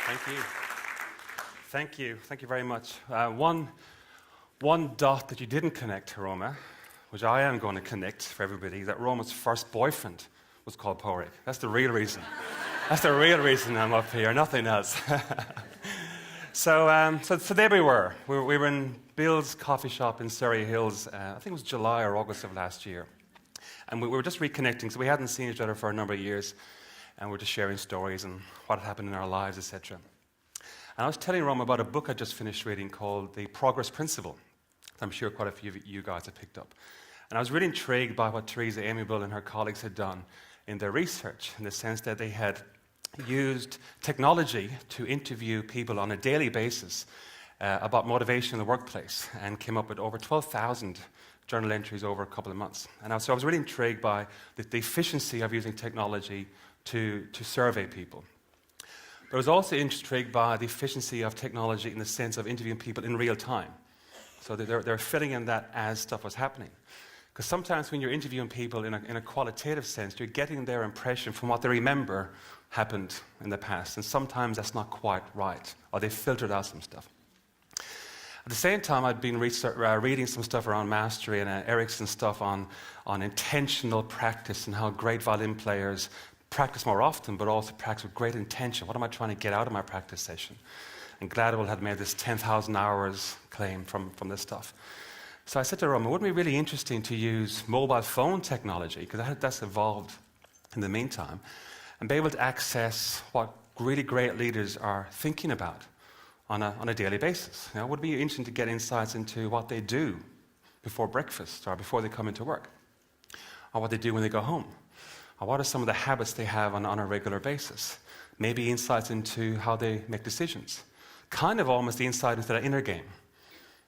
Thank you. Thank you. Thank you very much. One dot that you didn't connect to Roma, which I am going to connect for everybody, that Roma's first boyfriend was called Padraig. That's the real reason. That's the real reason I'm up here, nothing else. So there we were. We were in Bill's coffee shop in Surrey Hills, I think it was July or August of last year. And we were just reconnecting, so we hadn't seen each other for a number of years, and we were just sharing stories and what had happened in our lives, etc. And I was telling Roma about a book I just finished reading called The Progress Principle. I'm sure quite a few of you guys have picked up. And I was really intrigued by what Teresa Amiable and her colleagues had done in their research, in the sense that they had used technology to interview people on a daily basis about motivation in the workplace, and came up with over 12,000 journal entries over a couple of months. And so I was really intrigued by the efficiency of using technology to survey people. But I was also intrigued by the efficiency of technology in the sense of interviewing people in real time. So they're filling in that as stuff was happening. Because sometimes when you're interviewing people in a qualitative sense, you're getting their impression from what they remember happened in the past. And sometimes that's not quite right, or they filtered out some stuff. At the same time, I'd been reading some stuff around mastery and Erickson stuff on intentional practice and how great violin players practice more often, but also practice with great intention. What am I trying to get out of my practice session? And Gladwell had made this 10,000 hours claim from this stuff. So I said to Roma, wouldn't it be really interesting to use mobile phone technology, because that's evolved in the meantime, and be able to access what really great leaders are thinking about on a daily basis. You know, it would be interesting to get insights into what they do before breakfast or before they come into work, or what they do when they go home, or what are some of the habits they have on a regular basis. Maybe insights into how they make decisions. Kind of almost the insight into that inner game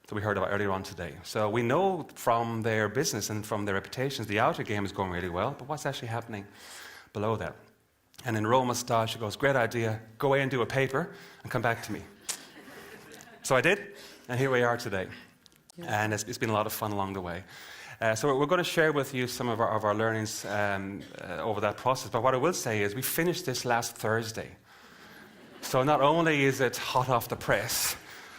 that we heard about earlier on today. So we know from their business and from their reputations, the outer game is going really well, but what's actually happening below that? And in Roma style, she goes, great idea, go away and do a paper and come back to me. So I did, and here we are today. Yeah. And it's been a lot of fun along the way. So we're going to share with you some of our learnings over that process. But what I will say is we finished this last Thursday. So not only is it hot off the press,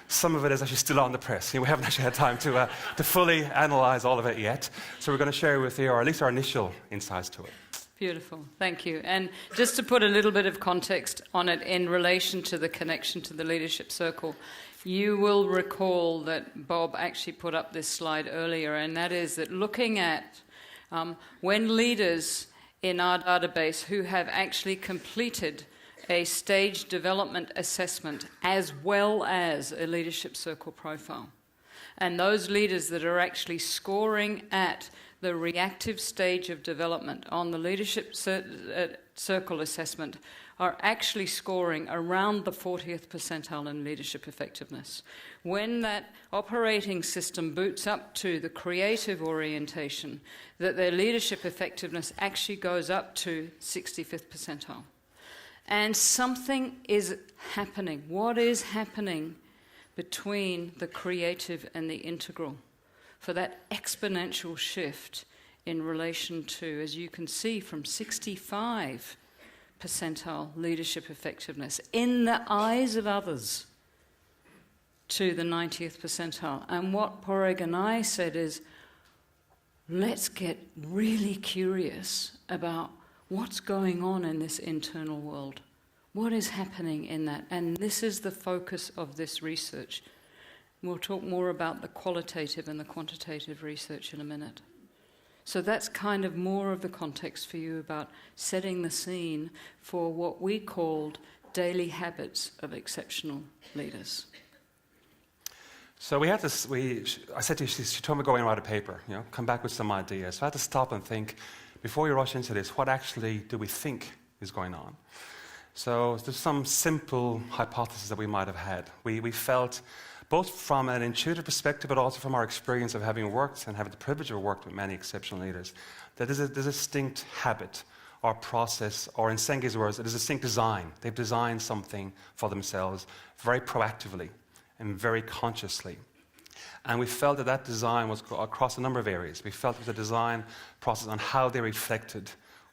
some of it is actually still on the press. You know, we haven't actually had time to fully analyze all of it yet. So we're going to share with you, or at least our initial insights to it. Beautiful, thank you. And just to put a little bit of context on it in relation to the connection to the leadership circle, you will recall that Bob actually put up this slide earlier, and that is that looking at when leaders in our database who have actually completed a stage development assessment as well as a leadership circle profile, and those leaders that are actually scoring at the reactive stage of development on the leadership circle assessment are actually scoring around the 40th percentile in leadership effectiveness. When that operating system boots up to the creative orientation, that their leadership effectiveness actually goes up to 65th percentile. And something is happening. What is happening between the creative and the integral for that exponential shift in relation to, as you can see, from 65 percentile leadership effectiveness in the eyes of others to the 90th percentile. And what Padraig and I said is, let's get really curious about what's going on in this internal world. What is happening in that? And this is the focus of this research. We'll talk more about the qualitative and the quantitative research in a minute. So that's kind of more of the context for you about setting the scene for what we called daily habits of exceptional leaders. So we had this, I said to her, she told me to go and write a paper, come back with some ideas. So I had to stop and think, before we rush into this, what actually do we think is going on? So there's some simple hypotheses that we might have had. We felt, both from an intuitive perspective, but also from our experience of having worked and having the privilege of working with many exceptional leaders, that there's a distinct habit or process, or in Senge's words, there's a distinct design. They've designed something for themselves very proactively and very consciously. And we felt that that design was across a number of areas. We felt it was a design process on how they reflected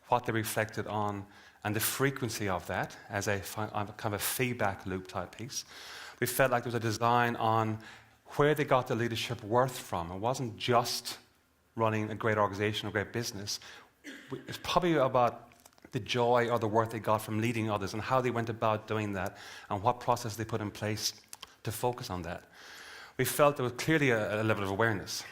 what they reflected on, and the frequency of that as a kind of a feedback loop type piece. We felt like there was a design on where they got the leadership worth from. It wasn't just running a great organization or great business. It's probably about the joy or the worth they got from leading others and how they went about doing that and what process they put in place to focus on that. We felt there was clearly a level of awareness.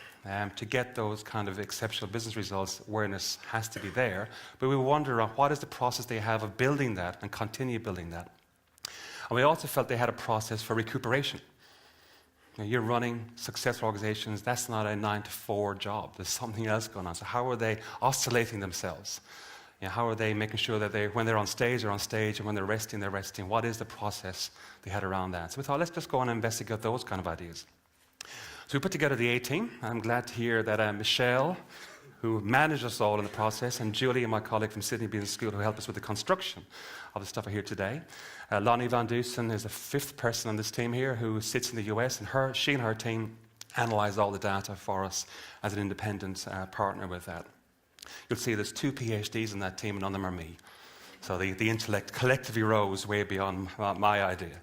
To get those kind of exceptional business results, awareness has to be there. But we wonder what is the process they have of building that and continue building that. And we also felt they had a process for recuperation. You're running successful organizations, that's not a 9-to-4 job. There's something else going on. So how are they oscillating themselves? How are they making sure that when they're on stage, they're on stage, and when they're resting, they're resting? What is the process they had around that? So we thought, let's just go and investigate those kind of ideas. So we put together the A-team. I'm glad to hear that Michelle, who managed us all in the process, and Julie, and my colleague from Sydney Business School, who helped us with the construction of the stuff I hear today. Lonnie Van Dusen is the fifth person on this team here who sits in the US, and she and her team analysed all the data for us as an independent partner with that. You'll see there's 2 PhDs in that team, and none of them are me. So the intellect collectively rose way beyond my idea.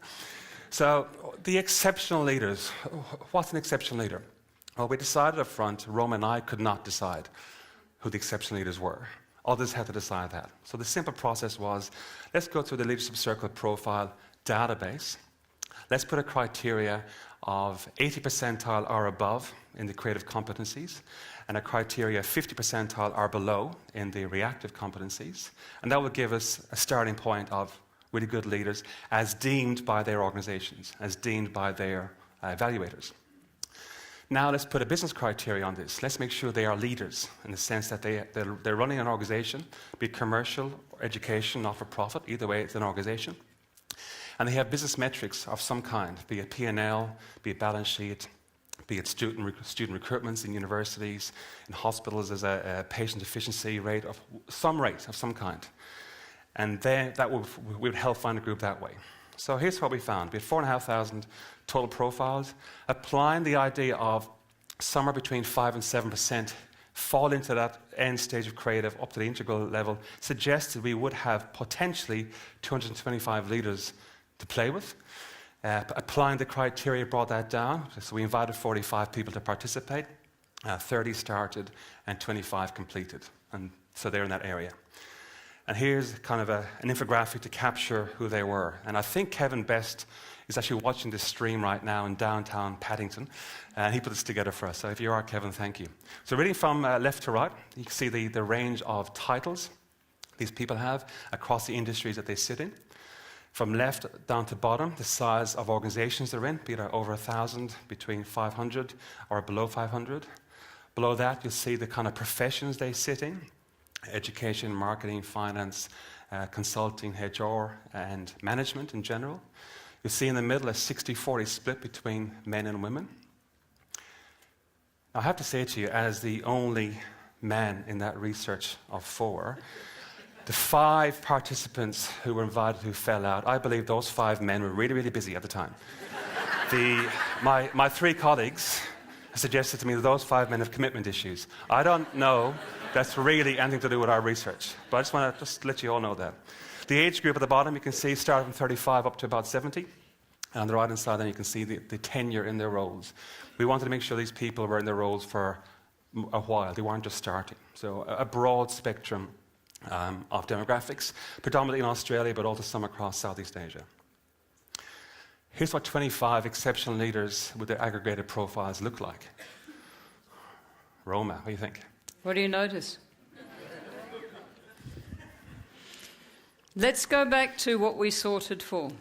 So the exceptional leaders, what's an exceptional leader? Well, we decided up front, Roma and I could not decide who the exceptional leaders were. Others had to decide that. So the simple process was, let's go through the Leadership Circle profile database. Let's put a criteria of 80 percentile or above in the creative competencies, and a criteria 50 percentile or below in the reactive competencies. And that will give us a starting point of really good leaders as deemed by their organizations, as deemed by their evaluators. Now let's put a business criteria on this. Let's make sure they are leaders in the sense that they're running an organization, be it commercial, or education, not for profit, either way it's an organization. And they have business metrics of some kind, be it P&L, be it balance sheet, be it student recruitments in universities, in hospitals as a patient efficiency rate of some kind. And then we would help find a group that way. So here's what we found. We had 4,500 total profiles. Applying the idea of somewhere between 5 and 7% fall into that end stage of creative up to the integral level suggested we would have potentially 225 leaders to play with. Applying the criteria brought that down. So we invited 45 people to participate. 30 started and 25 completed. And so they're in that area. And here's kind of an infographic to capture who they were. And I think Kevin Best is actually watching this stream right now in downtown Paddington. And he put this together for us. So if you are, Kevin, thank you. So reading from left to right, you can see the range of titles these people have across the industries that they sit in. From left down to bottom, the size of organizations they're in, be it over 1,000, between 500 or below 500. Below that, you'll see the kind of professions they sit in. Education, marketing, finance, consulting, HR, and management in general. You see in the middle a 60-40 split between men and women. I have to say to you, as the only man in that research of 4, the 5 participants who were invited who fell out, I believe those 5 men were really, really busy at the time. My 3 colleagues suggested to me that those 5 men have commitment issues. I don't know that's really anything to do with our research, but I just want to let you all know that. The age group at the bottom, you can see, start from 35 up to about 70. And on the right-hand side, then you can see the tenure in their roles. We wanted to make sure these people were in their roles for a while. They weren't just starting. So a broad spectrum of demographics, predominantly in Australia, but also some across Southeast Asia. Here's what 25 exceptional leaders with their aggregated profiles look like. Roma, what do you think? What do you notice? Let's go back to what we sorted for.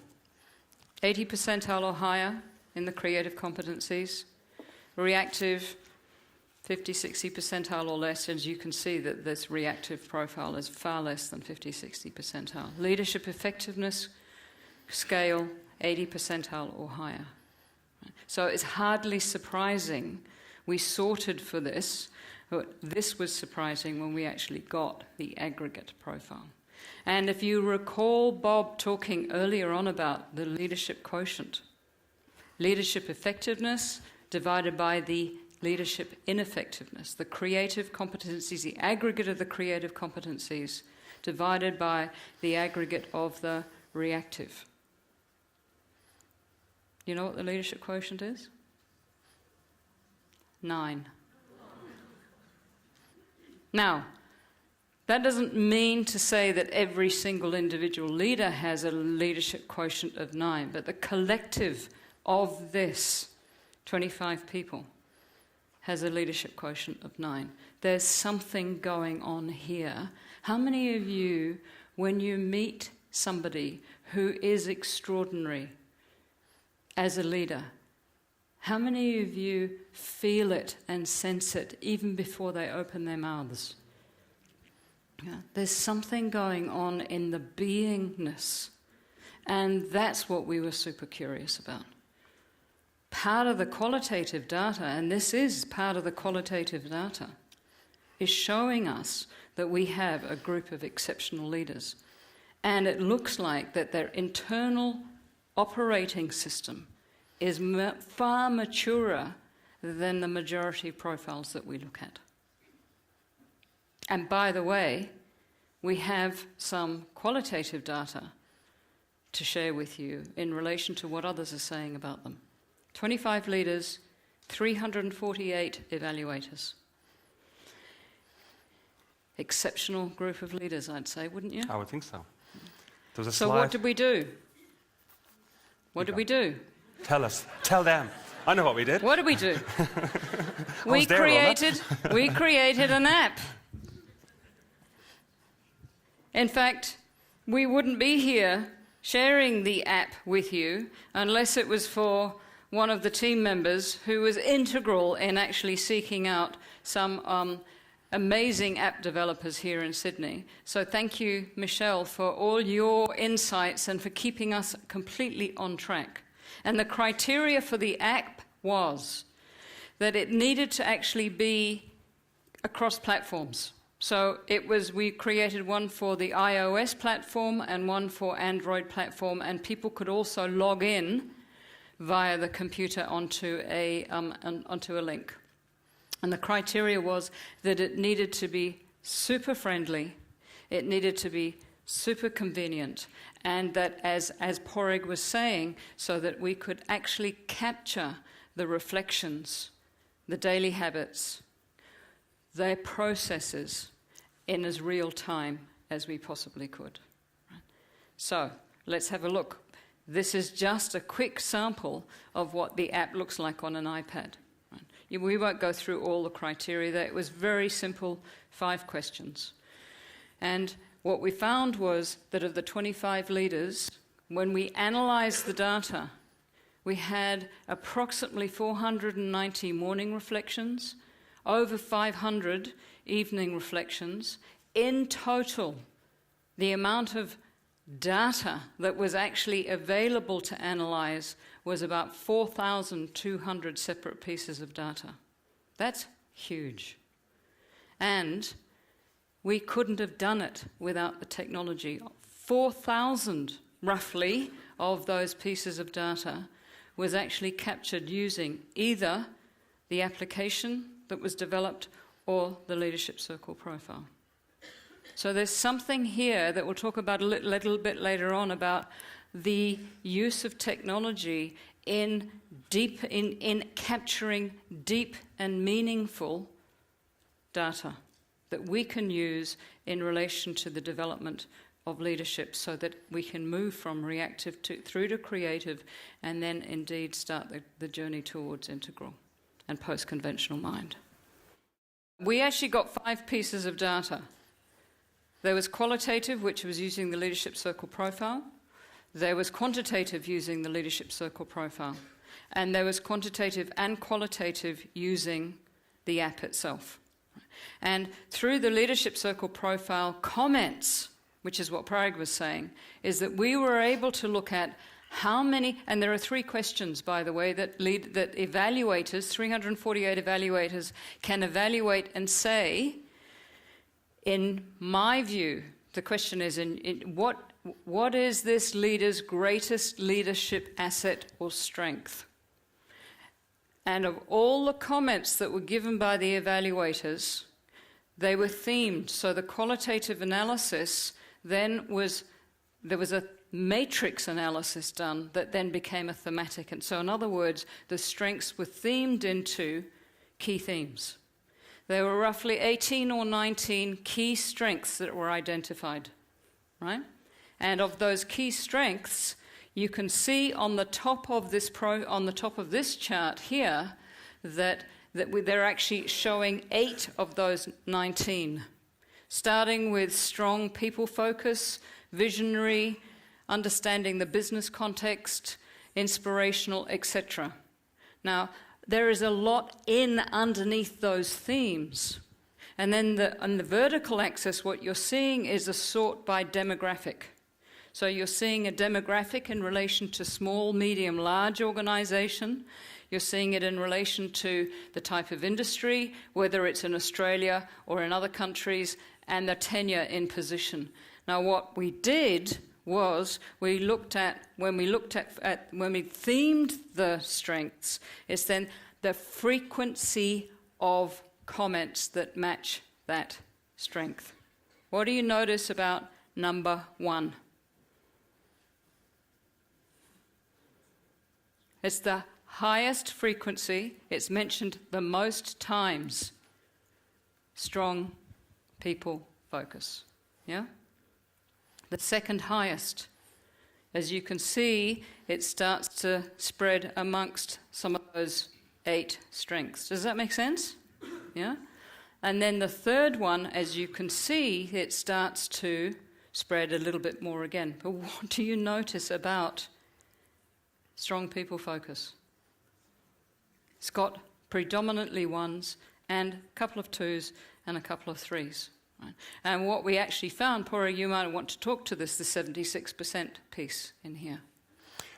80 percentile or higher in the creative competencies. Reactive, 50, 60 percentile or less. As you can see that this reactive profile is far less than 50, 60 percentile. Leadership effectiveness scale, 80 percentile or higher. So it's hardly surprising we sorted for this. But this was surprising when we actually got the aggregate profile. And if you recall Bob talking earlier on about the leadership quotient, leadership effectiveness divided by the leadership ineffectiveness, the creative competencies, the aggregate of the creative competencies divided by the aggregate of the reactive. You know what the leadership quotient is? 9. Now, that doesn't mean to say that every single individual leader has a leadership quotient of 9, but the collective of this 25 people has a leadership quotient of 9. There's something going on here. How many of you, when you meet somebody who is extraordinary as a leader, how many of you feel it and sense it even before they open their mouths? Yeah, there's something going on in the beingness, and that's what we were super curious about. Part of the qualitative data, and this is part of the qualitative data, is showing us that we have a group of exceptional leaders. And it looks like that their internal operating system is far maturer than the majority profiles that we look at. And by the way, we have some qualitative data to share with you in relation to what others are saying about them. 25 leaders, 348 evaluators. Exceptional group of leaders, I'd say, wouldn't you? I would think so. There was a So slide. what did we do? What did we do? Tell us. Tell them. I know what we did. What did we do? was there, Roma. We created an app. In fact, we wouldn't be here sharing the app with you unless it was for one of the team members who was integral in actually seeking out some amazing app developers here in Sydney. So thank you, Michelle, for all your insights and for keeping us completely on track. And the criteria for the app was that it needed to actually be across platforms. So we created one for the iOS platform and one for Android platform, and people could also log in via the computer onto a link. And the criteria was that it needed to be super friendly, it needed to be super convenient, and that, as Padraig was saying, so that we could actually capture the reflections, the daily habits, their processes in as real time as we possibly could. So let's have a look. This is just a quick sample of what the app looks like on an iPad. We won't go through all the criteria there. It was very simple, 5 questions. And what we found was that of the 25 leaders, when we analysed the data, we had approximately 490 morning reflections, over 500 evening reflections. In total, the amount of data that was actually available to analyse was about 4,200 separate pieces of data. That's huge. And we couldn't have done it without the technology. 4,000, roughly, of those pieces of data was actually captured using either the application that was developed or the leadership circle profile. So there's something here that we'll talk about a little bit later on about the use of technology in capturing deep and meaningful data that we can use in relation to the development of leadership, so that we can move from reactive through to creative, and then indeed start the journey towards integral and post-conventional mind. We actually got 5 pieces of data. There was qualitative, which was using the leadership circle profile. There was quantitative, using the leadership circle profile. And there was quantitative and qualitative using the app itself. And through the leadership circle profile comments, which is what Padraig was saying, is that we were able to look at how many, and there are 3 questions, by the way, that evaluators, 348 evaluators, can evaluate and say, in my view, the question is, what is this leader's greatest leadership asset or strength? And of all the comments that were given by the evaluators, They were themed. So the qualitative analysis then there was a matrix analysis done that then became a thematic. And so in other words, the strengths were themed into key themes. There were roughly 18 or 19 key strengths that were identified, right? And of those key strengths, you can see on the top of this chart here that they're actually showing 8 of those 19, starting with strong people focus, visionary, understanding the business context, inspirational, etc. Now, there is a lot underneath those themes. And then on the vertical axis, what you're seeing is a sort by demographic. So you're seeing a demographic in relation to small, medium, large organization. You're seeing it in relation to the type of industry, whether it's in Australia or in other countries, and the tenure in position. Now, what we did was when we themed the strengths, is then the frequency of comments that match that strength. What do you notice about number 1? It's the highest frequency. It's mentioned the most times. Strong people focus. Yeah? The second highest. As you can see, it starts to spread amongst some of those 8 strengths. Does that make sense? Yeah? And then the third one, as you can see, it starts to spread a little bit more again. But what do you notice about strong people focus? It's got predominantly 1s and a couple of 2s and a couple of 3s. Right? And what we actually found, Padraig, you might want to talk to this, the 76% piece in here.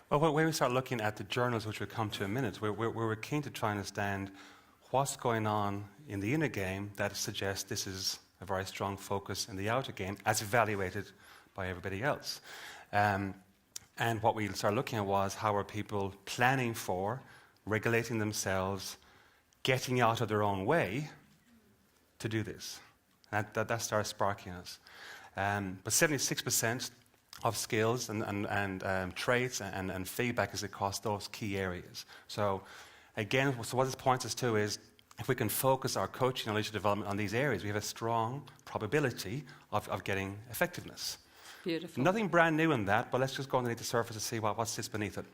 Well, when we start looking at the journals, which we'll come to in a minute, we're keen to try and understand what's going on in the inner game that suggests this is a very strong focus in the outer game as evaluated by everybody else. And what we started looking at was how are people planning for, regulating themselves, getting out of their own way to do this. That started sparking us. But 76% of skills and traits and feedback is across those key areas. So again, so what this points us to is if we can focus our coaching and leadership development on these areas, we have a strong probability of getting effectiveness. Beautiful. Nothing brand new in that, but let's just go underneath the surface and see what sits beneath it.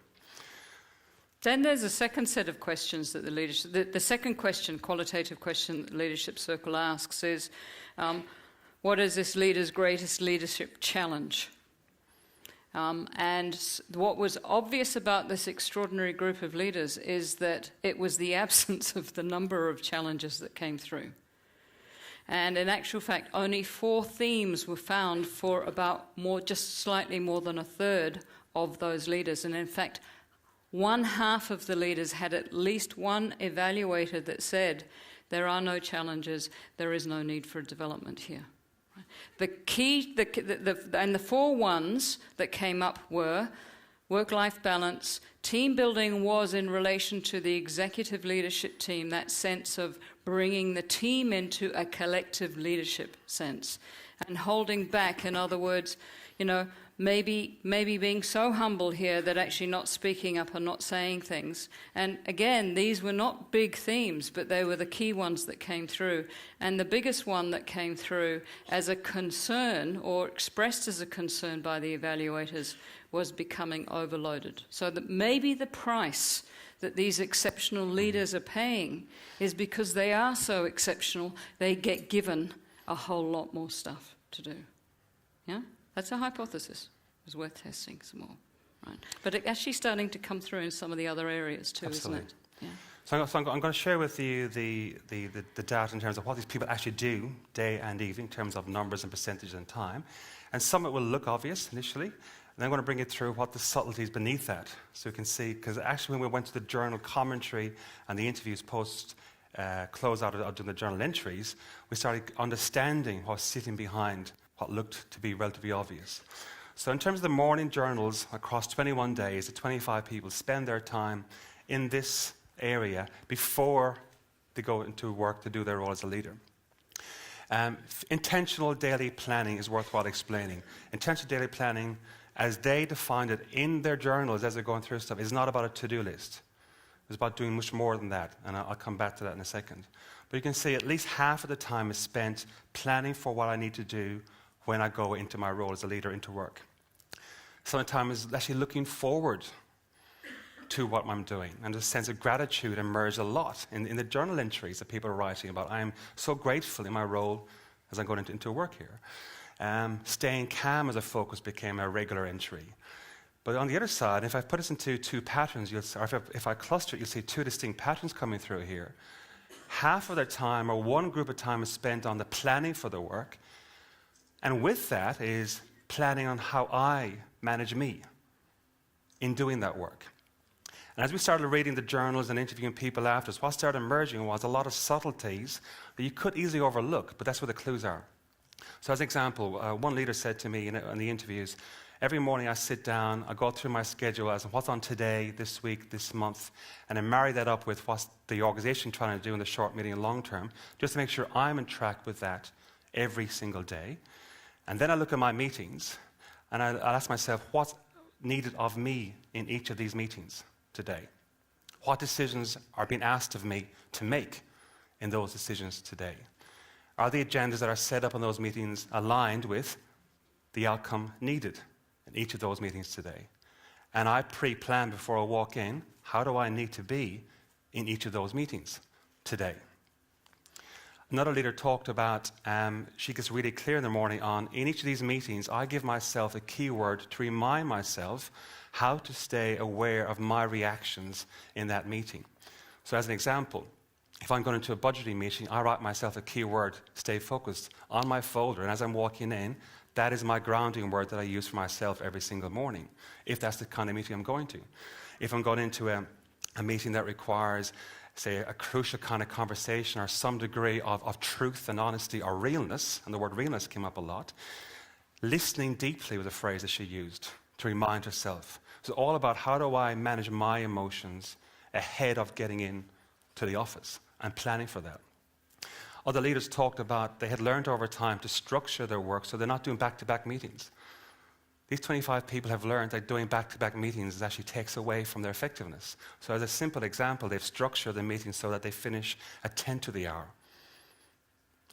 Then there's a second set of questions that the second question, qualitative question that the Leadership Circle asks is, what is this leader's greatest leadership challenge? And what was obvious about this extraordinary group of leaders is that it was the absence of the number of challenges that came through. And in actual fact, only 4 themes were found for just slightly more than a third of those leaders. And in fact, 1/2 of the leaders had at least one evaluator that said, there are no challenges, there is no need for development here. The key, and the 4 ones that came up were work-life balance. Team building was in relation to the executive leadership team, that sense of bringing the team into a collective leadership sense. And holding back, in other words, maybe being so humble here that actually not speaking up and not saying things. And again, these were not big themes, but they were the key ones that came through. And the biggest one that came through as a concern, or expressed as a concern by the evaluators, was becoming overloaded. So that maybe the price that these exceptional leaders are paying is because they are so exceptional, they get given a whole lot more stuff to do. Yeah? That's a hypothesis. It was worth testing some more. Right? But it's actually starting to come through in some of the other areas too, Absolutely. isn't it? Yeah. So I'm going to share with you the data in terms of what these people actually do day and evening in terms of numbers and percentages and time. And some of it will look obvious initially, and then I'm going to bring it through what the subtleties beneath that, so you can see, because actually when we went to the journal commentary and the interviews post close out of doing the journal entries, we started understanding what's sitting behind what looked to be relatively obvious. So in terms of the morning journals, across 21 days, the 25 people spend their time in this area before they go into work to do their role as a leader. Intentional daily planning is worthwhile explaining. Intentional daily planning, as they defined it in their journals as they're going through stuff, is not about a to-do list. It's about doing much more than that, and I'll come back to that in a second. But you can see at least half of the time is spent planning for what I need to do when I go into my role as a leader into work. Some of the time is actually looking forward to what I'm doing, and a sense of gratitude emerged a lot in the journal entries that people are writing about. I am so grateful in my role as I'm going into work here. Staying calm as a focus became a regular entry. But on the other side, if I put this into two patterns, or if I cluster it, you'll see two distinct patterns coming through here. Half of their time, or one group of time, is spent on the planning for the work, and with that is planning on how I manage me in doing that work. And as we started reading the journals and interviewing people after us, what started emerging was a lot of subtleties that you could easily overlook, but that's where the clues are. So as an example, one leader said to me in the interviews, every morning I sit down, I go through my schedule as what's on today, this week, this month, and I marry that up with what's the organization trying to do in the short, medium, and long term, just to make sure I'm on track with that every single day. And then I look at my meetings, and I'll ask myself, what's needed of me in each of these meetings today? What decisions are being asked of me to make in those decisions today? Are the agendas that are set up in those meetings aligned with the outcome needed in each of those meetings today? And I pre-plan before I walk in, how do I need to be in each of those meetings today? Another leader talked about, she gets really clear in the morning on, in each of these meetings, I give myself a keyword to remind myself how to stay aware of my reactions in that meeting. So as an example, if I'm going into a budgeting meeting, I write myself a keyword, stay focused, on my folder, and as I'm walking in, that is my grounding word that I use for myself every single morning, if that's the kind of meeting I'm going to. If I'm going into a meeting that requires, say, a crucial kind of conversation or some degree of truth and honesty or realness, and the word realness came up a lot, listening deeply was a phrase that she used to remind herself. So all about how do I manage my emotions ahead of getting in to the office and planning for that. Other leaders talked about they had learned over time to structure their work so they're not doing back-to-back meetings. These 25 people have learned that doing back-to-back meetings actually takes away from their effectiveness. So as a simple example, they've structured the meetings so that they finish at 10 to the hour.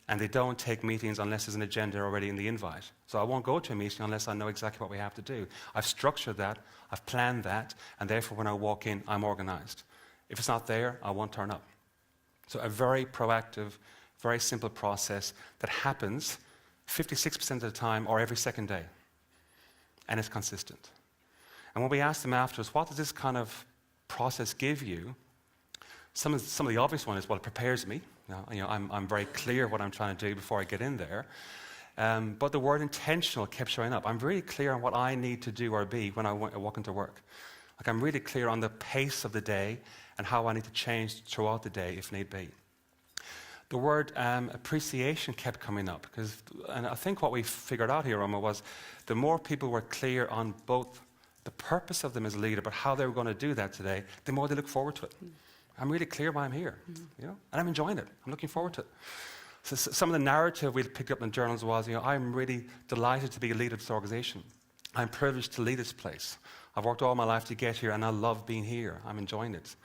And they don't take meetings unless there's an agenda already in the invite. So I won't go to a meeting unless I know exactly what we have to do. I've structured that, I've planned that, and therefore when I walk in, I'm organized. If it's not there, I won't turn up. So a very proactive, very simple process that happens 56% of the time or every second day. And it's consistent. And when we asked them afterwards, what does this kind of process give you? Some of the obvious one is, well, it prepares me. I'm very clear what I'm trying to do before I get in there. But the word intentional kept showing up. I'm really clear on what I need to do or be when I walk into work. Like I'm really clear on the pace of the day and how I need to change throughout the day if need be. The word appreciation kept coming up, and I think what we figured out here, Roma, was the more people were clear on both the purpose of them as a leader, but how they were going to do that today, the more they look forward to it. I'm really clear why I'm here, and I'm enjoying it. I'm looking forward to it. So some of the narrative we picked up in the journals was, I'm really delighted to be a leader of this organization. I'm privileged to lead this place. I've worked all my life to get here, and I love being here. I'm enjoying it.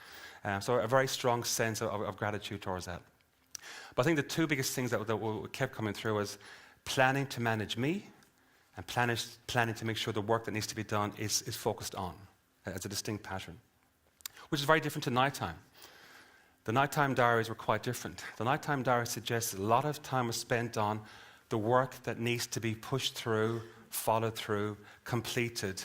So a very strong sense of gratitude towards that. But I think the two biggest things that kept coming through was planning to manage me and planning to make sure the work that needs to be done is focused on as a distinct pattern, which is very different to nighttime. The nighttime diaries were quite different. The nighttime diary suggests a lot of time was spent on the work that needs to be pushed through, followed through, completed,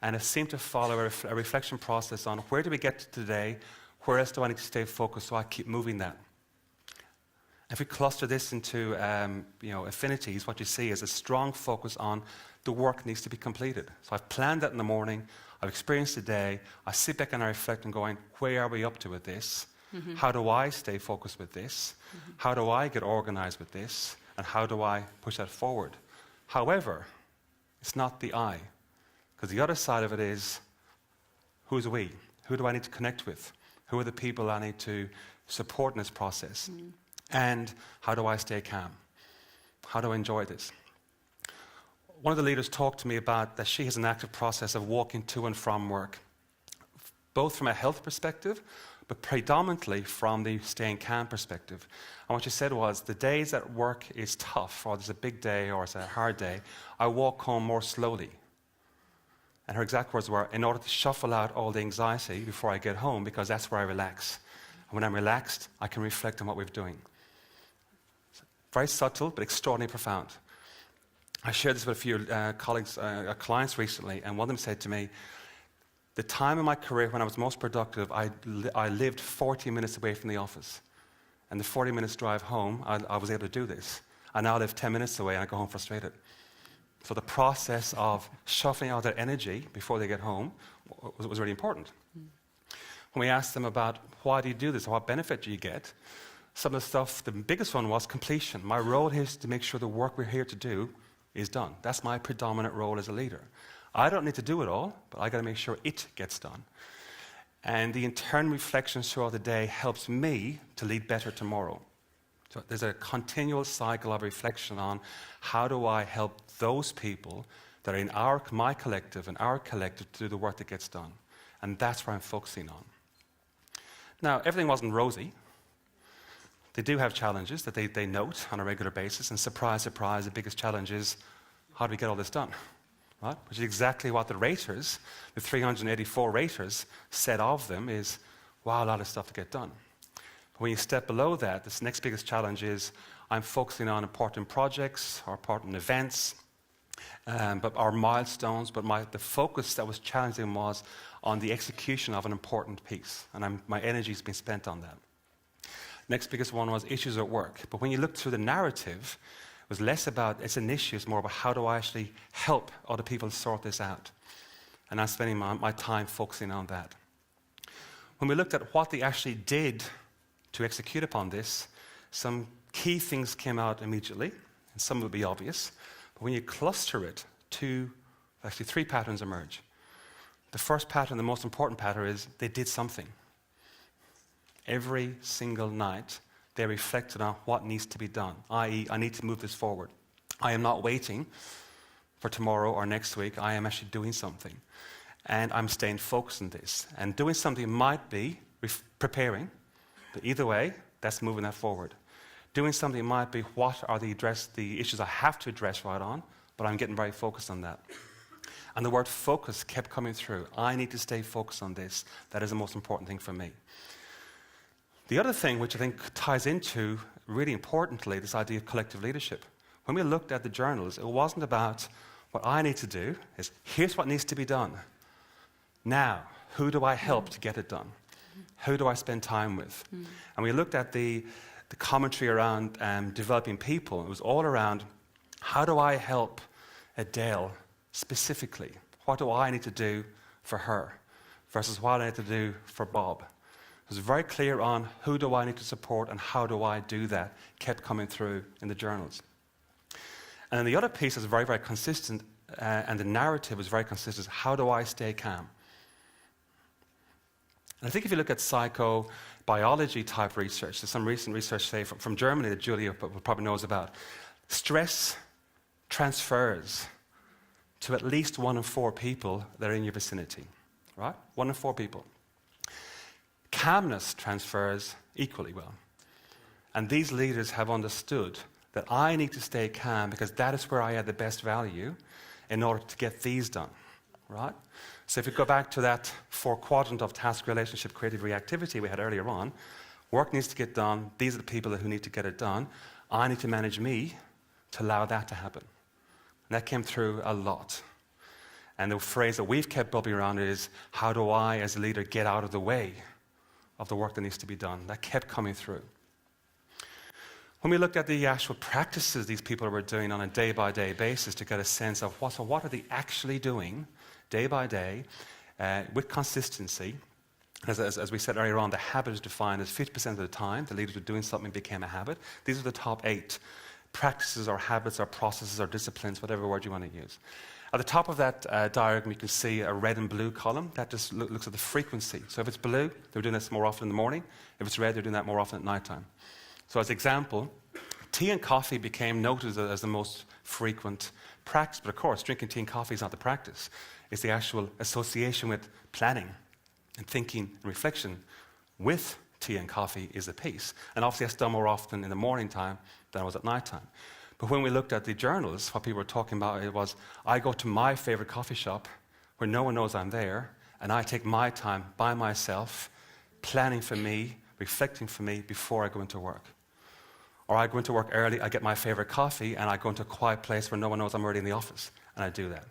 and it seemed to follow a reflection process on where do we get to today, where else do I need to stay focused so I keep moving that. If we cluster this into affinities, what you see is a strong focus on the work needs to be completed. So I've planned that in the morning, I've experienced the day, I sit back and I reflect and going, where are we up to with this? Mm-hmm. How do I stay focused with this? Mm-hmm. How do I get organized with this? And how do I push that forward? However, it's not the I, because the other side of it is, who's we? Who do I need to connect with? Who are the people I need to support in this process? Mm-hmm. And how do I stay calm? How do I enjoy this? One of the leaders talked to me about that she has an active process of walking to and from work, both from a health perspective, but predominantly from the staying calm perspective. And what she said was, the days that work is tough, or there's a big day, or it's a hard day, I walk home more slowly. And her exact words were, in order to shuffle out all the anxiety before I get home, because that's where I relax. And when I'm relaxed, I can reflect on what we're doing. Very subtle, but extraordinarily profound. I shared this with a few clients recently, and one of them said to me, the time in my career when I was most productive, I lived 40 minutes away from the office. And the 40 minutes drive home, I was able to do this. I now live 10 minutes away, and I go home frustrated. So the process of shuffling out that energy before they get home was really important. When we asked them about why do you do this, or what benefit do you get, some of the stuff, the biggest one was completion. My role here is to make sure the work we're here to do is done. That's my predominant role as a leader. I don't need to do it all, but I got to make sure it gets done. And the internal reflections throughout the day helps me to lead better tomorrow. So there's a continual cycle of reflection on how do I help those people that are in my collective and our collective to do the work that gets done. And that's where I'm focusing on. Now, everything wasn't rosy. They do have challenges that they note on a regular basis. And surprise, surprise, the biggest challenge is, how do we get all this done? Right? Which is exactly what the raters, the 384 raters, said of them is, wow, a lot of stuff to get done. But when you step below that, this next biggest challenge is, I'm focusing on important projects or important events, but our milestones, but the focus that was challenging was on the execution of an important piece. And my energy's been spent on that. Next biggest one was issues at work. But when you look through the narrative, it was less about it's an issue, it's more about how do I actually help other people sort this out. And I'm spending my time focusing on that. When we looked at what they actually did to execute upon this, some key things came out immediately, and some would be obvious. But when you cluster it, three patterns emerge. The first pattern, the most important pattern, is they did something. Every single night, they reflected on what needs to be done, i.e., I need to move this forward. I am not waiting for tomorrow or next week. I am actually doing something. And I'm staying focused on this. And doing something might be preparing, but either way, that's moving that forward. Doing something might be what are the issues I have to address right on, but I'm getting very focused on that. And the word focus kept coming through. I need to stay focused on this. That is the most important thing for me. The other thing, which I think ties into, really importantly, this idea of collective leadership. When we looked at the journals, it wasn't about what I need to do, it's here's what needs to be done. Now, who do I help to get it done? Who do I spend time with? And we looked at the commentary around developing people. It was all around, how do I help Adele specifically? What do I need to do for her versus what I need to do for Bob? It was very clear on who do I need to support and how do I do that, kept coming through in the journals. And then the other piece is very, very consistent, and the narrative is very consistent. How do I stay calm? And I think if you look at psychobiology type research, there's some recent research, say, from Germany that Julia probably knows about. Stress transfers to at least 1 in 4 people that are in your vicinity, right? 1 in 4 people. Calmness transfers equally well. And these leaders have understood that I need to stay calm because that is where I add the best value in order to get these done, right? So if you go back to that 4-quadrant of task, relationship, creative, reactivity we had earlier on, work needs to get done. These are the people who need to get it done. I need to manage me to allow that to happen. And that came through a lot. And the phrase that we've kept bubbling around is, how do I, as a leader, get out of the way of the work that needs to be done? That kept coming through. When we looked at the actual practices these people were doing on a day-by-day basis to get a sense of what are they actually doing day by day with consistency, as we said earlier on, the habit is defined as 50% of the time the leaders were doing something became a habit. These are the top 8 practices or habits or processes or disciplines, whatever word you want to use. At the top of that diagram, you can see a red and blue column. That just looks at the frequency. So if it's blue, they're doing this more often in the morning. If it's red, they're doing that more often at nighttime. So as example, Tea and coffee became noted as the most frequent practice, but of course, drinking tea and coffee is not the practice. It's the actual association with planning and thinking and reflection with tea and coffee is the piece. And obviously that's done more often in the morning time than it was at night time. But when we looked at the journals, what people were talking about, it was, I go to my favorite coffee shop where no one knows I'm there, and I take my time by myself, planning for me, reflecting for me before I go into work. Or I go into work early, I get my favorite coffee, and I go into a quiet place where no one knows I'm already in the office, and I do that.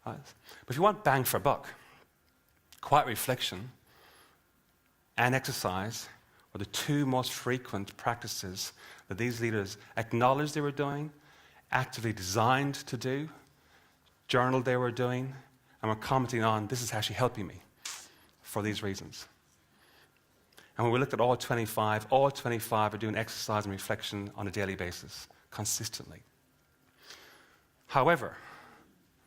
Right? But if you want bang for buck, quiet reflection and exercise were the two most frequent practices that these leaders acknowledged they were doing, actively designed to do, journaled they were doing, and were commenting on, this is actually helping me for these reasons. And when we looked at all 25 are doing exercise and reflection on a daily basis, consistently. However,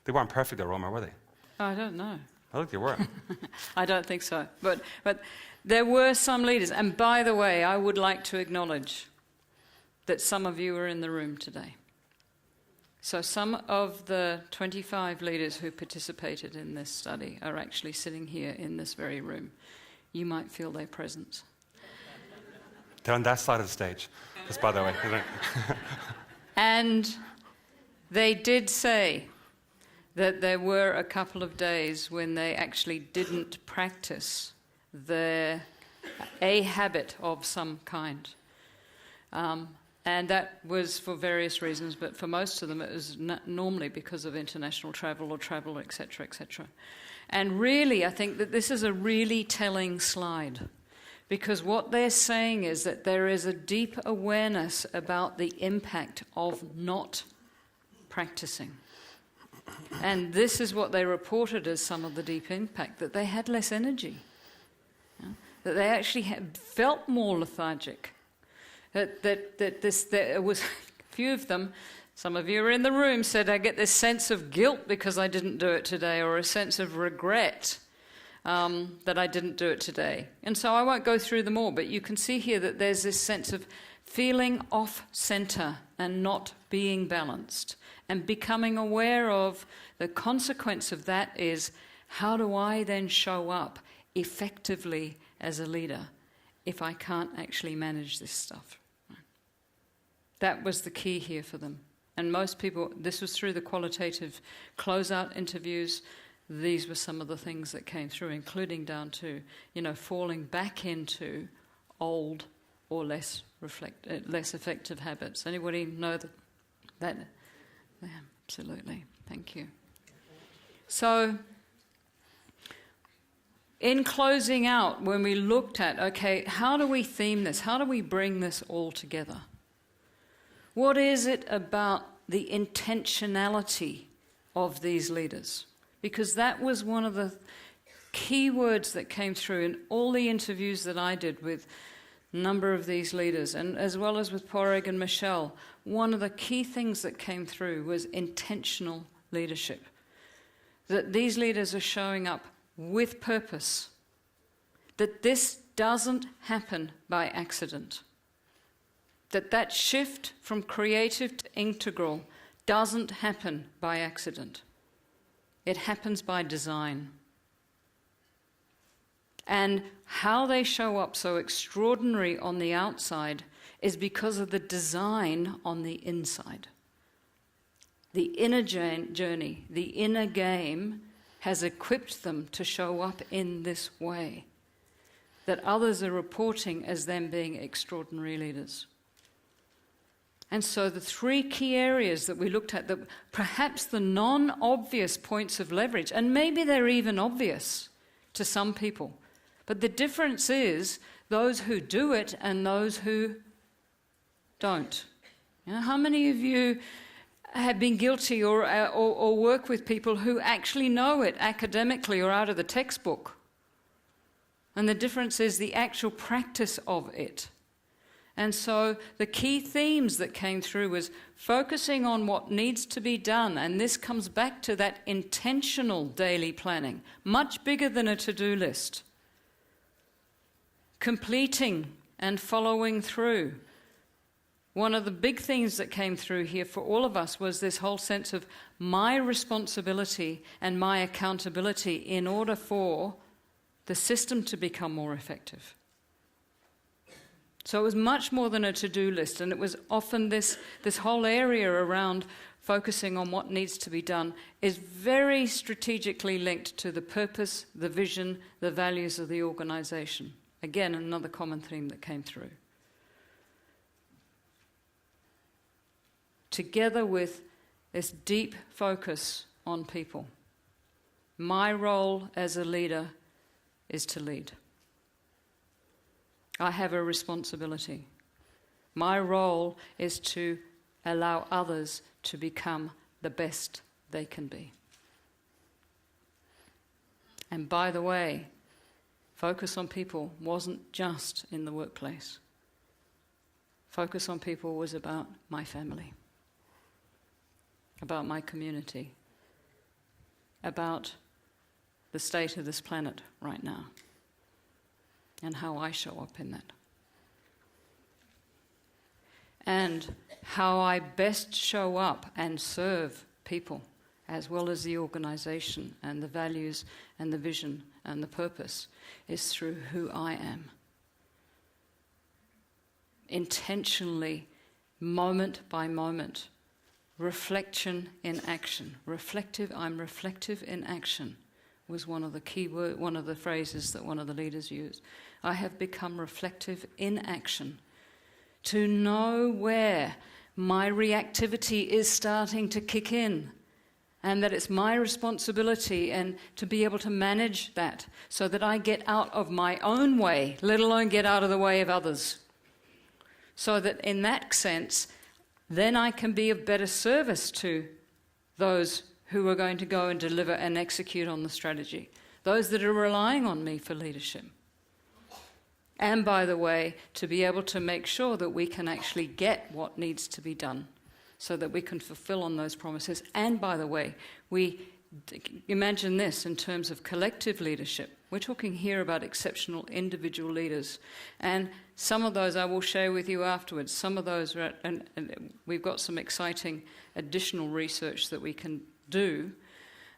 they weren't perfect at Roma, were they? I don't know. I think they were. I don't think so. But there were some leaders. And by the way, I would like to acknowledge that some of you are in the room today. So some of the 25 leaders who participated in this study are actually sitting here in this very room. You might feel their presence. They're on that side of the stage, just by the way. And they did say that there were a couple of days when they actually didn't practice a habit of some kind. And that was for various reasons, but for most of them it was normally because of international travel or travel, etc., etc. And really, I think that this is a really telling slide, because what they're saying is that there is a deep awareness about the impact of not practicing. And this is what they reported as some of the deep impact, that they had less energy, that they actually felt more lethargic, that there was a few of them, some of you are in the room, said, I get this sense of guilt because I didn't do it today, or a sense of regret that I didn't do it today. And so I won't go through them all, but you can see here that there's this sense of feeling off-center and not being balanced, and becoming aware of the consequence of that is, how do I then show up effectively as a leader if I can't actually manage this stuff? That was the key here for them. And most people, this was through the qualitative closeout interviews, these were some of the things that came through, including down to, falling back into old or less effective habits. Anybody know that? Yeah, absolutely. Thank you. So, in closing out, when we looked at, okay, how do we theme this? How do we bring this all together? What is it about the intentionality of these leaders? Because that was one of the key words that came through in all the interviews that I did with a number of these leaders, and as well as with Padraig and Michelle. One of the key things that came through was intentional leadership. That these leaders are showing up with purpose. That this doesn't happen by accident. That shift from creative to integral doesn't happen by accident. It happens by design. And how they show up so extraordinary on the outside is because of the design on the inside. The inner journey, the inner game has equipped them to show up in this way that others are reporting as them being extraordinary leaders. And so the three key areas that we looked at, that perhaps the non-obvious points of leverage, and maybe they're even obvious to some people, but the difference is those who do it and those who don't. How many of you have been guilty or work with people who actually know it academically or out of the textbook? And the difference is the actual practice of it. And so the key themes that came through was focusing on what needs to be done, and this comes back to that intentional daily planning, much bigger than a to-do list. Completing and following through one of the big things that came through here for all of us was this whole sense of my responsibility and my accountability in order for the system to become more effective. So it was much more than a to-do list, and it was often this whole area around focusing on what needs to be done is very strategically linked to the purpose, the vision, the values of the organization. Again, another common theme that came through. Together with this deep focus on people. My role as a leader is to lead. I have a responsibility. My role is to allow others to become the best they can be. And by the way, focus on people wasn't just in the workplace. Focus on people was about my family, about my community, about the state of this planet right now, and how I show up in that. And how I best show up and serve people, as well as the organization and the values and the vision and the purpose, is through who I am. Intentionally, moment by moment, reflection in action. I'm reflective in action was one of the phrases that one of the leaders used. I have become reflective in action to know where my reactivity is starting to kick in, and that it's my responsibility and to be able to manage that so that I get out of my own way, let alone get out of the way of others. So that in that sense, then I can be of better service to those who are going to go and deliver and execute on the strategy, those that are relying on me for leadership. And by the way, to be able to make sure that we can actually get what needs to be done so that we can fulfill on those promises. And by the way, we imagine this in terms of collective leadership. We're talking here about exceptional individual leaders. And some of those I will share with you afterwards. Some of those, and we've got some exciting additional research that we can do.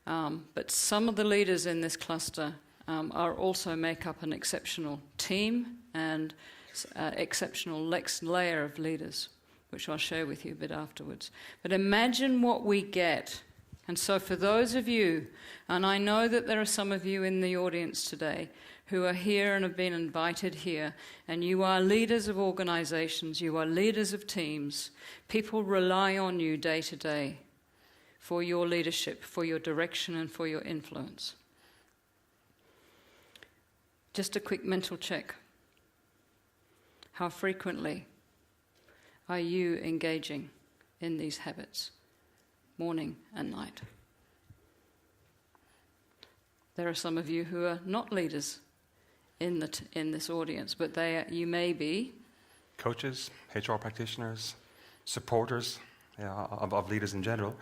But some of the leaders in this cluster are also make up an exceptional team and exceptional next layer of leaders, which I'll share with you a bit afterwards. But imagine what we get. And so for those of you, and I know that there are some of you in the audience today who are here and have been invited here, and you are leaders of organizations, you are leaders of teams, people rely on you day to day for your leadership, for your direction, and for your influence. Just a quick mental check. How frequently are you engaging in these habits, morning and night? There are some of you who are not leaders in this audience, but you may be coaches, HR practitioners, supporters of leaders in general.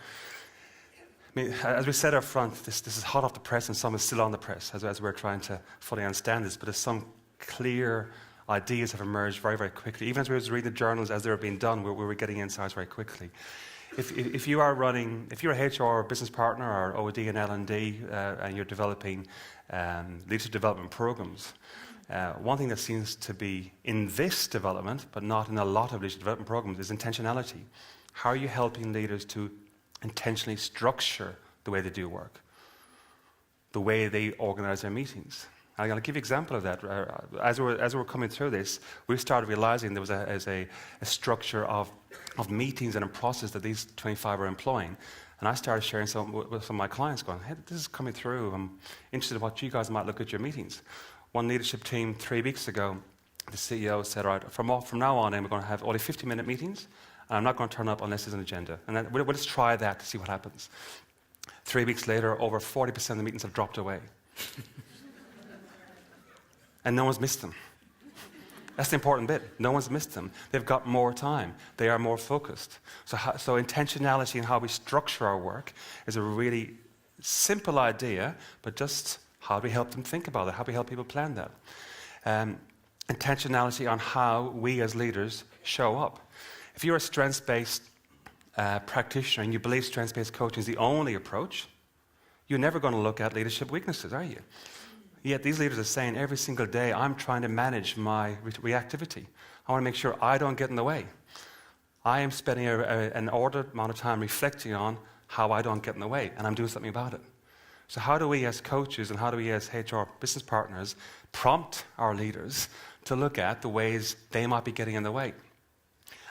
I mean, as we said up front, this is hot off the press and some is still on the press as we're trying to fully understand this, but there's some clear ideas have emerged very, very quickly. Even as we were reading the journals as they were being done, we were getting insights very quickly. If you're a HR business partner or OD and L&D and you're developing leadership development programs, one thing that seems to be in this development, but not in a lot of leadership development programs, is intentionality. How are you helping leaders to intentionally structure the way they do work, the way they organize their meetings? I'm going to give you an example of that. As we're coming through this, we started realizing there was a structure of meetings and a process that these 25 are employing. And I started sharing some with some of my clients, going, hey, this is coming through. I'm interested in what you guys might look at your meetings. One leadership team 3 weeks ago, the CEO said, all right, from now on in, we're going to have only 50-minute meetings, and I'm not going to turn up unless there's an agenda. And then we'll just try that to see what happens. 3 weeks later, over 40% of the meetings have dropped away. And no one's missed them. That's the important bit. No one's missed them. They've got more time. They are more focused. So intentionality in how we structure our work is a really simple idea, but just how do we help them think about it? How do we help people plan that? Intentionality on how we as leaders show up. If you're a strengths-based practitioner and you believe strengths-based coaching is the only approach, you're never going to look at leadership weaknesses, are you? Yet these leaders are saying every single day, I'm trying to manage my reactivity. I want to make sure I don't get in the way. I am spending an ordered amount of time reflecting on how I don't get in the way, and I'm doing something about it. So how do we as coaches and how do we as HR business partners prompt our leaders to look at the ways they might be getting in the way?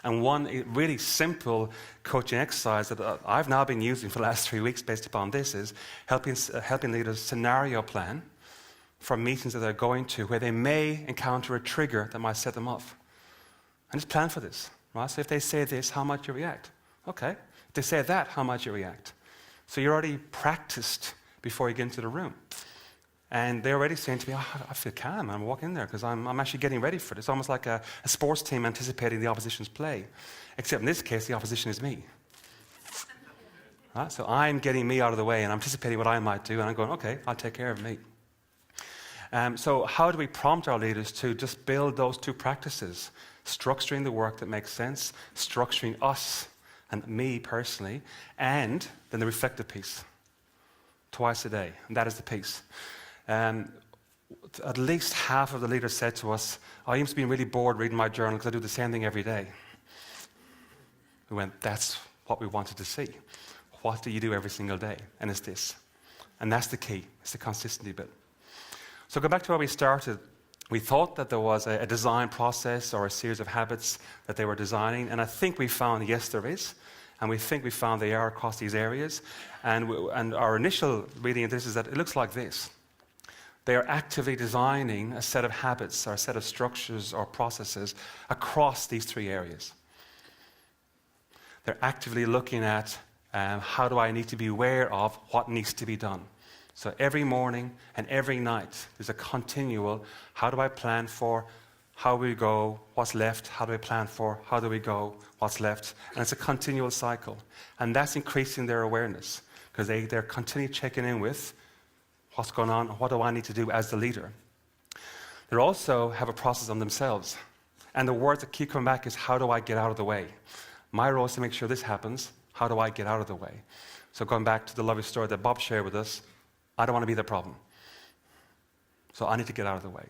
And one really simple coaching exercise that I've now been using for the last 3 weeks based upon this is helping leaders scenario plan for meetings that they're going to where they may encounter a trigger that might set them off. And just plan for this. Right? So if they say this, how might you react? Okay. If they say that, how might you react? So you're already practiced before you get into the room. And they're already saying to me, oh, I feel calm. I'm walking in there because I'm actually getting ready for it. It's almost like a sports team anticipating the opposition's play. Except in this case, the opposition is me. Right? So I'm getting me out of the way and I'm anticipating what I might do. And I'm going, okay, I'll take care of me. So how do we prompt our leaders to just build those two practices? Structuring the work that makes sense, structuring us and me personally, and then the reflective piece. Twice a day, and that is the piece. At least half of the leaders said to us, I used to be really bored reading my journal because I do the same thing every day. We went, that's what we wanted to see. What do you do every single day? And it's this. And that's the key. It's the consistency bit. So go back to where we started. We thought that there was a design process or a series of habits that they were designing, and I think we found, yes, there is. And we think we found they are across these areas. And our initial reading of this is that it looks like this. They are actively designing a set of habits or a set of structures or processes across these 3 areas. They're actively looking at how do I need to be aware of what needs to be done. So every morning and every night, there's a continual, how do I plan for how we go, what's left, how do we plan for, how do we go, what's left. And it's a continual cycle. And that's increasing their awareness because they're continually checking in with what's going on, what do I need to do as the leader. They also have a process on themselves. And the words that keep coming back is, how do I get out of the way? My role is to make sure this happens. How do I get out of the way? So going back to the lovely story that Bob shared with us, I don't want to be the problem. So I need to get out of the way.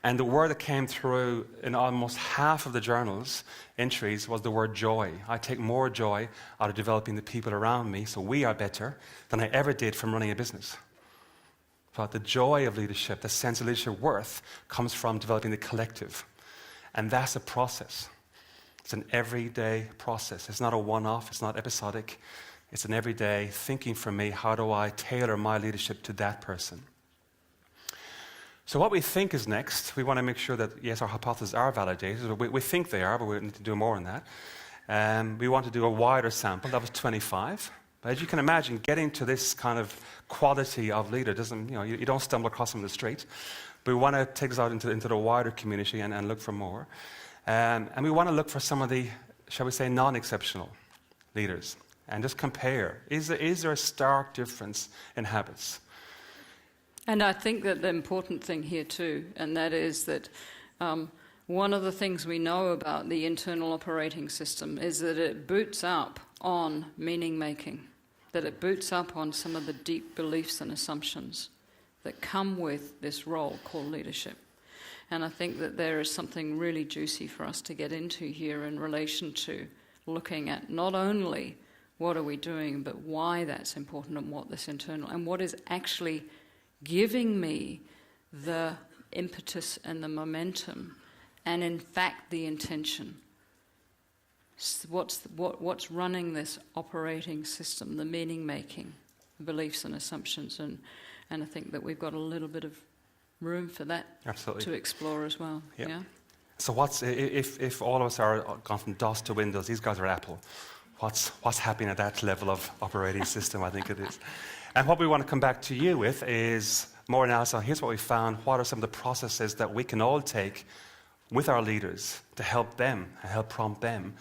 And the word that came through in almost half of the journal's entries was the word joy. I take more joy out of developing the people around me so we are better than I ever did from running a business. But the joy of leadership, the sense of leadership worth, comes from developing the collective. And that's a process. It's an everyday process. It's not a one-off. It's not episodic. It's an everyday thinking for me, how do I tailor my leadership to that person? So what we think is next, we want to make sure that, yes, our hypotheses are validated. We think they are, but we need to do more on that. We want to do a wider sample. That was 25. But as you can imagine, getting to this kind of quality of leader doesn't, you don't stumble across them in the street. But we want to take this out into the wider community and look for more. And we want to look for some of the, shall we say, non-exceptional leaders. And just compare. Is there a stark difference in habits? And I think that the important thing here too, and that is that one of the things we know about the internal operating system is that it boots up on meaning making, that it boots up on some of the deep beliefs and assumptions that come with this role called leadership. And I think that there is something really juicy for us to get into here in relation to looking at not only what are we doing, but why that's important and what this internal, and what is actually giving me the impetus and the momentum, and in fact the intention. What's running this operating system, the meaning making, the beliefs and assumptions, and I think that we've got a little bit of room for that to explore as well. Yep. Yeah. So what's if all of us are gone from DOS to Windows, these guys are Apple. What's happening at that level of operating system, I think it is. And what we want to come back to you with is more analysis. Here's what we found. What are some of the processes that we can all take with our leaders to help them and help prompt them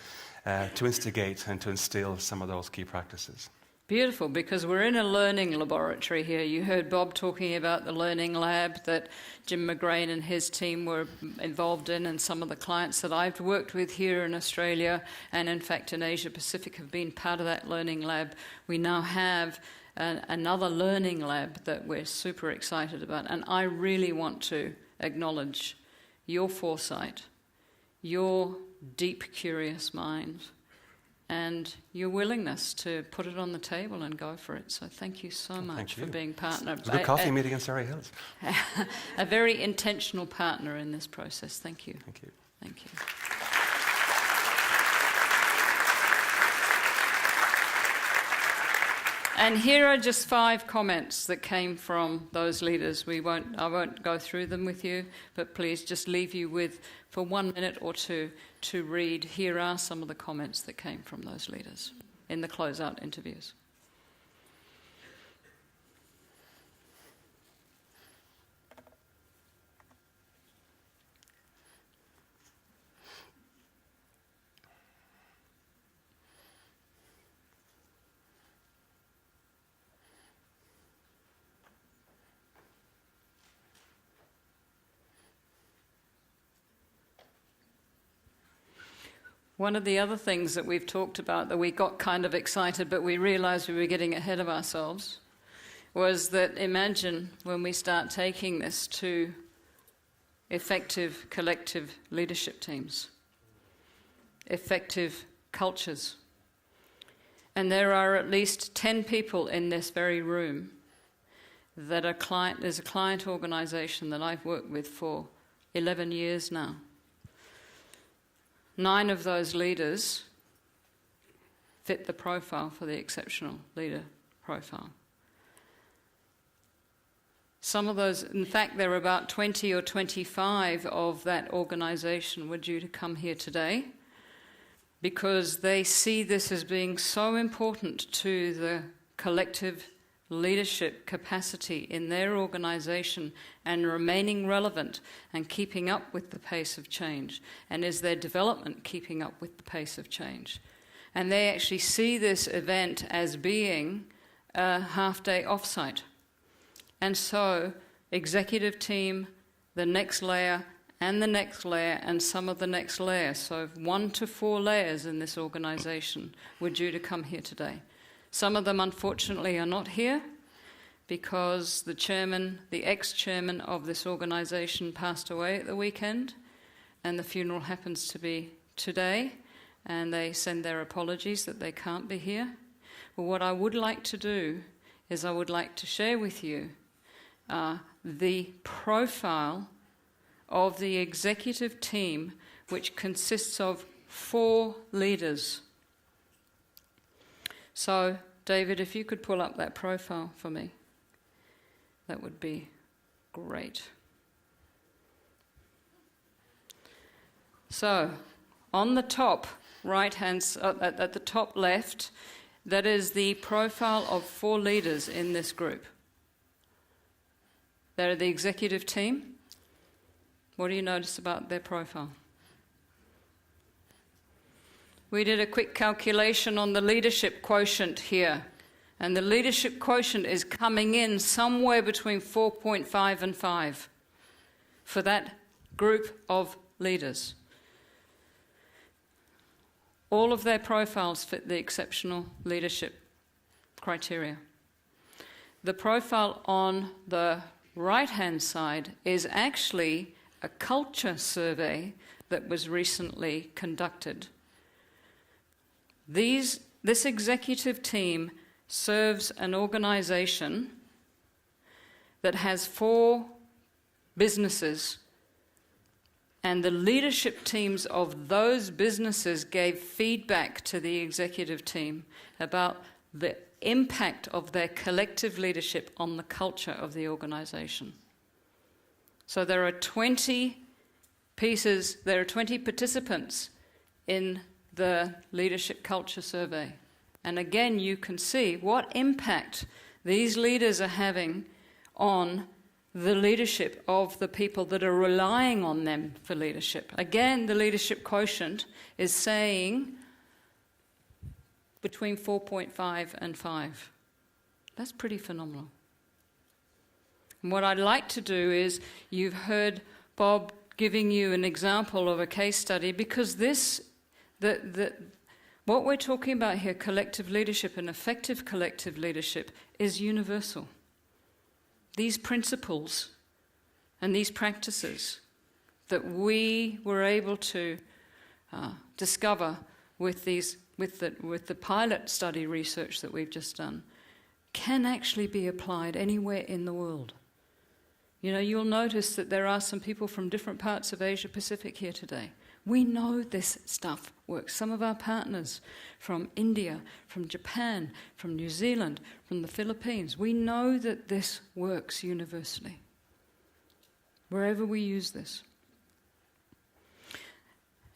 to instigate and to instill some of those key practices? Beautiful, because we're in a learning laboratory here. You heard Bob talking about the learning lab that Jim McGrain and his team were involved in, and some of the clients that I've worked with here in Australia and in fact in Asia Pacific have been part of that learning lab. We now have another learning lab that we're super excited about, and I really want to acknowledge your foresight, your deep curious mind, and your willingness to put it on the table and go for it. So thank you so much for being partner. It's a good coffee meeting in Surrey Hills. A very intentional partner in this process. Thank you. Thank you. Thank you. And here are just 5 comments that came from those leaders. I won't go through them with you, but please just leave you with, for 1 minute or two, to read. Here are some of the comments that came from those leaders in the closeout interviews. One of the other things that we've talked about that we got kind of excited, but we realized we were getting ahead of ourselves, was that imagine when we start taking this to effective collective leadership teams, effective cultures. And there are at least 10 people in this very room that are there's a client organization that I've worked with for 11 years now. 9 of those leaders fit the profile for the exceptional leader profile. Some of those, in fact, there are about 20 or 25 of that organization were due to come here today because they see this as being so important to the collective leadership capacity in their organization and remaining relevant and keeping up with the pace of change, and is their development keeping up with the pace of change. And they actually see this event as being a half-day offsite. And so executive team, the next layer, and the next layer, and some of the next layer, so 1 to 4 layers in this organization were due to come here today. Some of them, unfortunately, are not here because the chairman, the ex-chairman of this organization passed away at the weekend, and the funeral happens to be today, and they send their apologies that they can't be here. But what I would like to do is I would like to share with you the profile of the executive team, which consists of 4 leaders. So, David, if you could pull up that profile for me, that would be great. So, on the top right-hand, at the top left, that is the profile of 4 leaders in this group. They're the executive team. What do you notice about their profile? We did a quick calculation on the leadership quotient here, and the leadership quotient is coming in somewhere between 4.5 and 5 for that group of leaders. All of their profiles fit the exceptional leadership criteria. The profile on the right-hand side is actually a culture survey that was recently conducted. This executive team serves an organization that has 4 businesses, and the leadership teams of those businesses gave feedback to the executive team about the impact of their collective leadership on the culture of the organization. So there are 20 participants in the leadership culture survey. And again, you can see what impact these leaders are having on the leadership of the people that are relying on them for leadership. Again, the leadership quotient is saying between 4.5 and 5. That's pretty phenomenal. And what I'd like to do is, you've heard Bob giving you an example of a case study, because what we're talking about here, collective leadership and effective collective leadership, is universal. These principles and these practices that we were able to discover with the pilot study research that we've just done can actually be applied anywhere in the world. You know, you'll notice that there are some people from different parts of Asia Pacific here today. We know this stuff works. Some of our partners from India, from Japan, from New Zealand, from the Philippines, we know that this works universally, wherever we use this.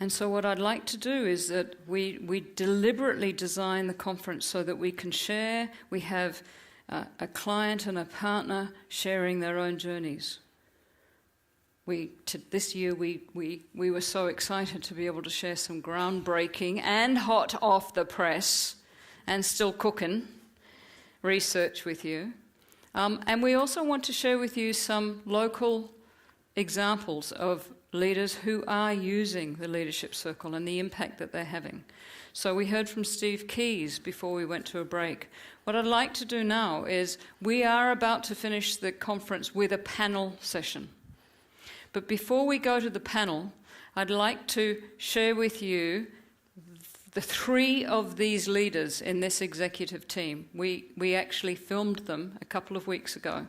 And so what I'd like to do is that we deliberately design the conference so that we can share. We have a client and a partner sharing their own journeys. This year we were so excited to be able to share some groundbreaking and hot off the press and still cooking research with you. And we also want to share with you some local examples of leaders who are using the leadership circle and the impact that they're having. So we heard from Steve Keys before we went to a break. What I'd like to do now is, we are about to finish the conference with a panel session. But before we go to the panel, I'd like to share with you the 3 of these leaders in this executive team. We actually filmed them a couple of weeks ago.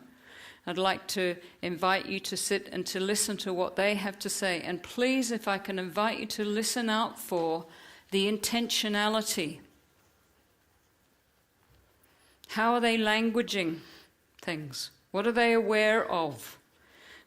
I'd like to invite you to sit and to listen to what they have to say. And please, if I can invite you to listen out for the intentionality. How are they languaging things? What are they aware of?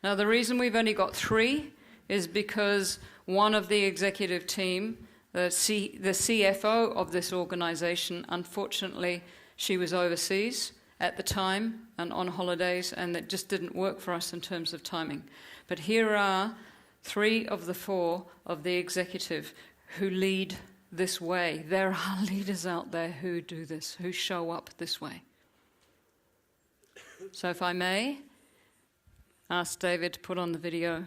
Now, the reason we've only got 3 is because one of the executive team, the CFO of this organization, unfortunately, she was overseas at the time and on holidays, and that just didn't work for us in terms of timing. But here are 3 of the 4 of the executive who lead this way. There are leaders out there who do this, who show up this way. So if I may ask David to put on the video.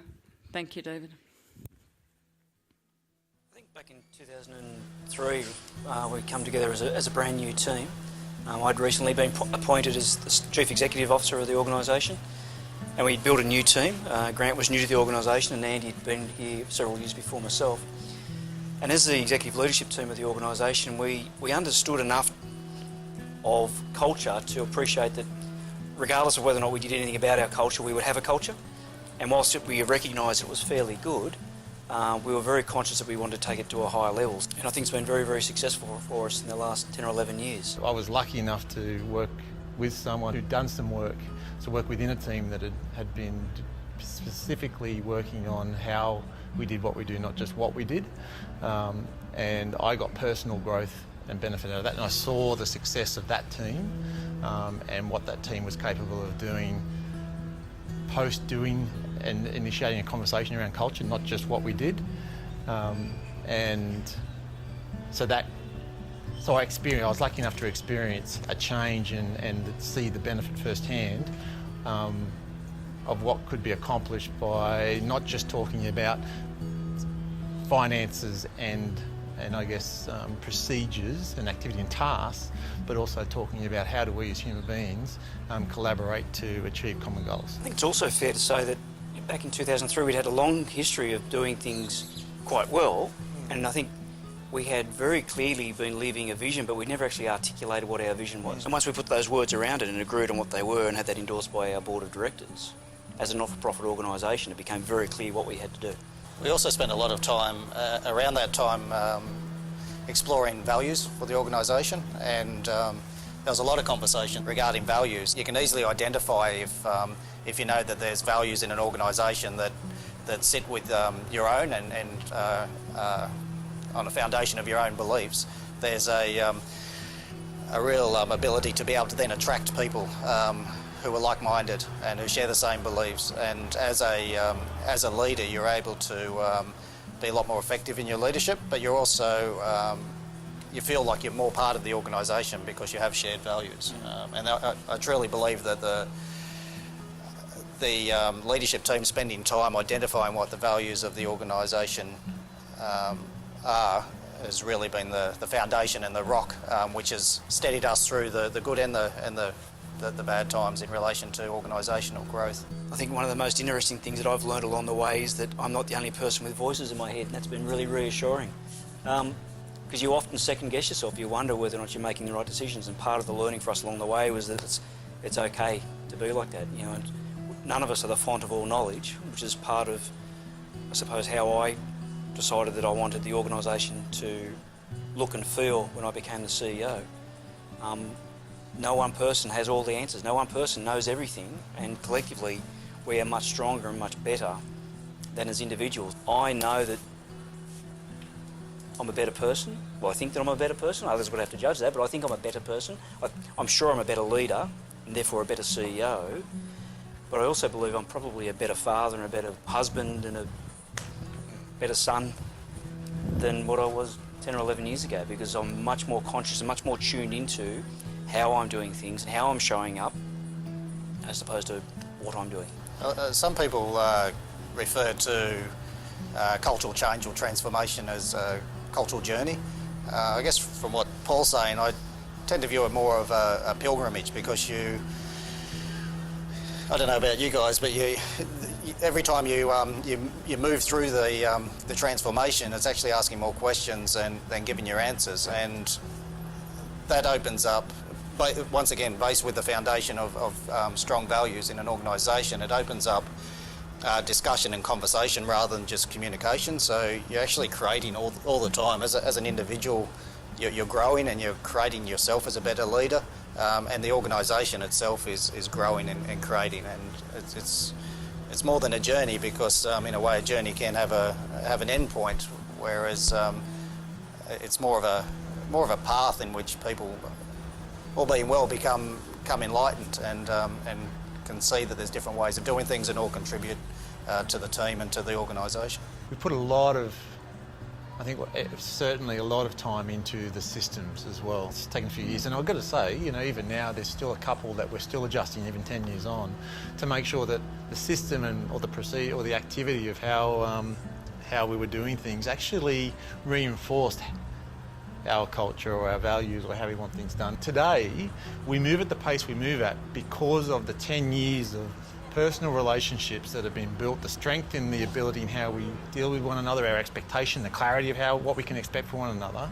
Thank you, David. I think back in 2003, we come together as a brand new team. I'd recently been appointed as the Chief Executive Officer of the organisation, and we built a new team. Grant was new to the organisation, and Andy had been here several years before myself. And as the executive leadership team of the organisation, we understood enough of culture to appreciate that regardless of whether or not we did anything about our culture, we would have a culture. And whilst we recognised it was fairly good, we were very conscious that we wanted to take it to a higher level. And I think it's been very, very successful for us in the last 10 or 11 years. I was lucky enough to work with someone who'd done some work, to work within a team that had been specifically working on how we did what we do, not just what we did. And I got personal growth and benefit out of that. And I saw the success of that team and what that team was capable of doing post-doing and initiating a conversation around culture, not just what we did. And so I was lucky enough to experience a change and see the benefit firsthand of what could be accomplished by not just talking about finances and I guess procedures and activity and tasks, but also talking about how do we as human beings collaborate to achieve common goals. I think it's also fair to say that back in 2003 we'd had a long history of doing things quite well, and I think we had very clearly been living a vision, but we never actually articulated what our vision was. And once we put those words around it and agreed on what they were and had that endorsed by our board of directors, as a not-for-profit organisation, it became very clear what we had to do. We also spent a lot of time around that time exploring values for the organisation, and there was a lot of conversation regarding values. You can easily identify if you know that there's values in an organisation that sit with your own and on a foundation of your own beliefs. There's a real ability to be able to then attract people who are like-minded and who share the same beliefs. And as a leader, you're able to be a lot more effective in your leadership, but you're also you feel like you're more part of the organisation because you have shared values. And I truly believe that the leadership team spending time identifying what the values of the organisation are has really been the foundation and the rock which has steadied us through the good and the bad times in relation to organisational growth. I think one of the most interesting things that I've learned along the way is that I'm not the only person with voices in my head, and that's been really reassuring. Because you often second guess yourself, you wonder whether or not you're making the right decisions, and part of the learning for us along the way was that it's okay to be like that. And none of us are the font of all knowledge, which is part of, I suppose, how I decided that I wanted the organisation to look and feel when I became the CEO. No one person has all the answers, no one person knows everything, and collectively we are much stronger and much better than as individuals. I know that I'm a better person. Well, I think that I'm a better person. Others would have to judge that, but I think I'm a better person. I'm sure I'm a better leader and therefore a better CEO, but I also believe I'm probably a better father and a better husband and a better son than what I was 10 or 11 years ago, because I'm much more conscious and much more tuned into how I'm doing things and how I'm showing up as opposed to what I'm doing. Some people refer to cultural change or transformation as a cultural journey. I guess from what Paul's saying, I tend to view it more of a pilgrimage, because I don't know about you guys, but every time you move through the transformation, it's actually asking more questions than giving your answers, and that opens up, once again, based with the foundation of strong values in an organisation, it opens up discussion and conversation rather than just communication. So you're actually creating all the time. As an individual, you're growing and you're creating yourself as a better leader, and the organisation itself is growing and creating. And it's more than a journey, because in a way a journey can have an end point, whereas it's more of a path in which people, all being well, become enlightened and can see that there's different ways of doing things and all contribute to the team and to the organisation. We put a lot of, I think certainly a lot of time into the systems as well. It's taken a few years, and I've got to say, even now there's still a couple that we're still adjusting even 10 years on, to make sure that the system or the procedure or the activity of how we were doing things actually reinforced our culture or our values or how we want things done. Today, we move at the pace we move at because of the 10 years of personal relationships that have been built, the strength in the ability in how we deal with one another, our expectation, the clarity of what we can expect from one another.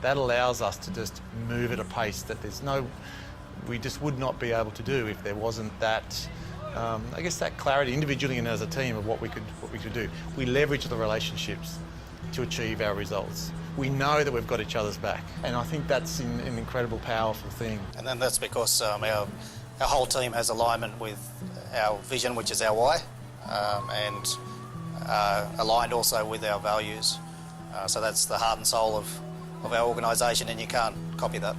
That allows us to just move at a pace that we just would not be able to do if there wasn't that, I guess, that clarity individually and as a team of what we could do. We leverage the relationships to achieve our results. We know that we've got each other's back, and I think that's an incredible, powerful thing. And then that's because our whole team has alignment with our vision, which is our why, and aligned also with our values. So that's the heart and soul of our organisation, and you can't copy that.